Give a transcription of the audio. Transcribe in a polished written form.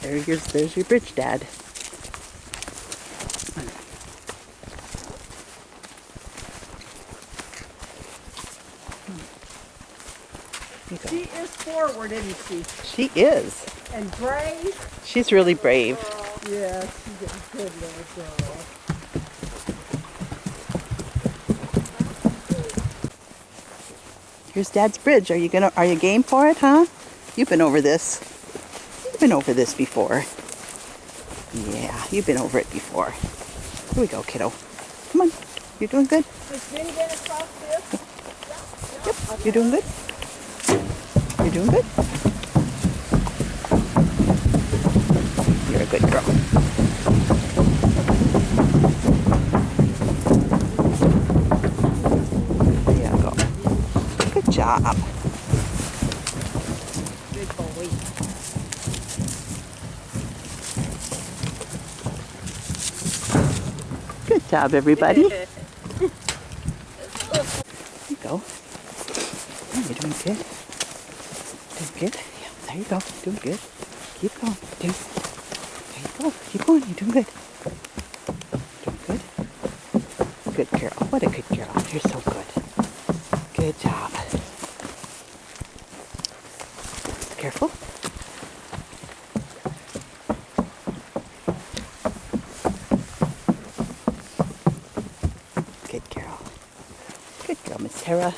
There's your bridge, Dad. She is forward, isn't she? She is. And brave. She's really brave. Yeah, she's a good little girl. Here's Dad's bridge. Are you game for it, huh? You've been over this. You've been over this before. Yeah, you've been over it before. Here we go, kiddo. Come on. You're doing good. Has Jenny been across this? Yep. You're doing good. You're doing good. You're a good girl. There you go. Good job. Good boy. Good job, everybody. There you go. Oh, you're doing good. Doing good. Yeah, there you go. Doing good. Keep going. There you go. Keep going. You're doing good. Doing good. Good girl. What a good girl. You're so good. Good job. Careful. Good girl. Good girl, Miss Tara.